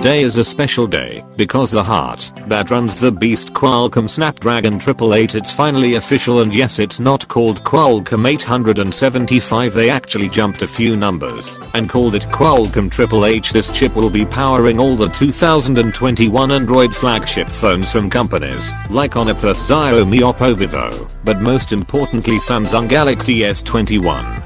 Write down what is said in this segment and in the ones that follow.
Today is a special day because the heart that runs the beast Qualcomm Snapdragon 888, it's finally official, and yes, it's not called Qualcomm 875, they actually jumped a few numbers and called it Qualcomm 888. This chip will be powering all the 2021 Android flagship phones from companies like OnePlus, Xiaomi, Oppo, Vivo, but most importantly Samsung Galaxy S21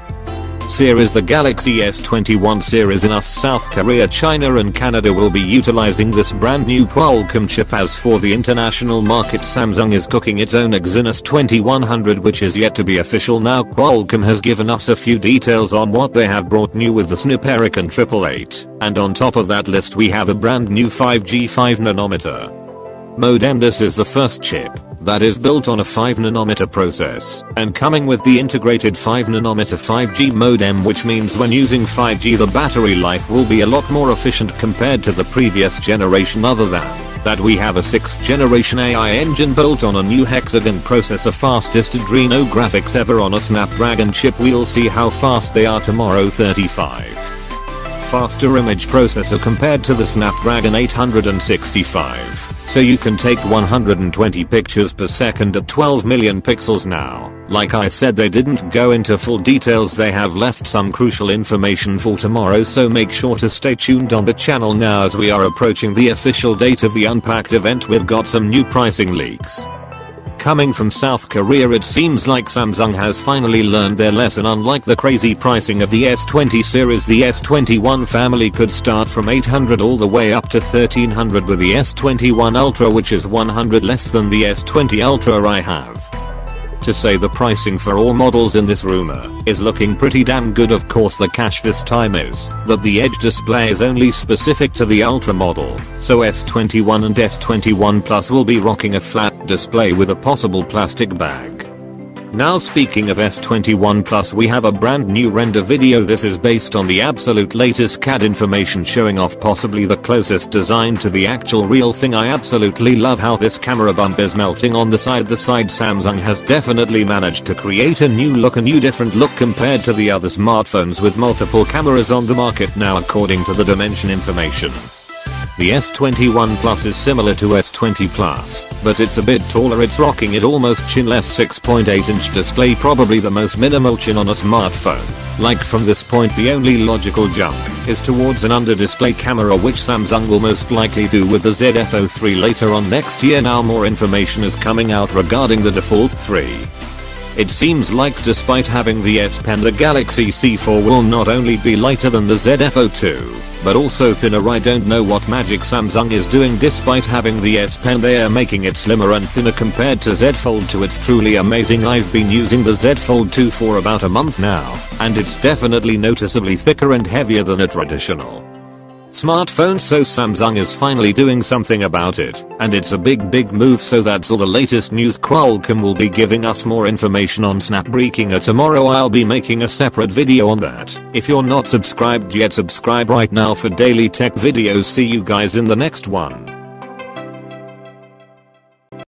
series. The Galaxy S21 series in South Korea, China and Canada will be utilizing this brand new Qualcomm chip. As for the international market, Samsung is cooking its own Exynos 2100, which is yet to be official. Now Qualcomm has given us a few details on what they have brought new with the Snapdragon 888, and on top of that list we have a brand new 5G 5nm modem. This is the first chip that is built on a 5nm process and coming with the integrated 5nm 5G modem, which means when using 5G the battery life will be a lot more efficient compared to the previous generation. Other than that, we have a 6th generation AI engine built on a new hexagon processor, fastest Adreno graphics ever on a Snapdragon chip. We'll see how fast they are tomorrow. 35 faster image processor compared to the Snapdragon 865, so you can take 120 pictures per second at 12 million pixels now. Like I said, they didn't go into full details, they have left some crucial information for tomorrow, so make sure to stay tuned on the channel. Now as we are approaching the official date of the Unpacked event, we've got some new pricing leaks coming from South Korea. It seems like Samsung has finally learned their lesson. Unlike the crazy pricing of the S20 series, the S21 family could start from $800 all the way up to $1,300 with the S21 Ultra, which is $100 less than the S20 Ultra. I have to say the pricing for all models in this rumor is looking pretty damn good. Of course, the catch this time is that the Edge display is only specific to the Ultra model, so S21 and S21 Plus will be rocking a flat display with a possible plastic bag. Now speaking of S21 Plus, we have a brand new render video. This is based on the absolute latest CAD information, showing off possibly the closest design to the actual real thing. I absolutely love how this camera bump is melting on the side. Samsung has definitely managed to create a new look, a new different look compared to the other smartphones with multiple cameras on the market now. According to the dimension information, the S21 Plus is similar to S20 Plus, but it's a bit taller. It's rocking it almost chinless 6.8-inch display, probably the most minimal chin on a smartphone. Like from this point, the only logical jump is towards an under-display camera, which Samsung will most likely do with the Z Fold3 later on next year. Now more information is coming out regarding the Fold 3. It seems like despite having the S Pen, the Galaxy C4 will not only be lighter than the Z Fold2, but also thinner. I don't know what magic Samsung is doing. Despite having the S Pen, they are making it slimmer and thinner compared to Z Fold 2. It's truly amazing. I've been using the Z Fold 2 for about a month now, and it's definitely noticeably thicker and heavier than a traditional smartphone, so Samsung is finally doing something about it, and it's a big move. So that's all the latest news. Qualcomm will be giving us more information on Snapdragon tomorrow. I'll be making a separate video on that. If you're not subscribed yet, subscribe right now for daily tech videos. See you guys in the next one.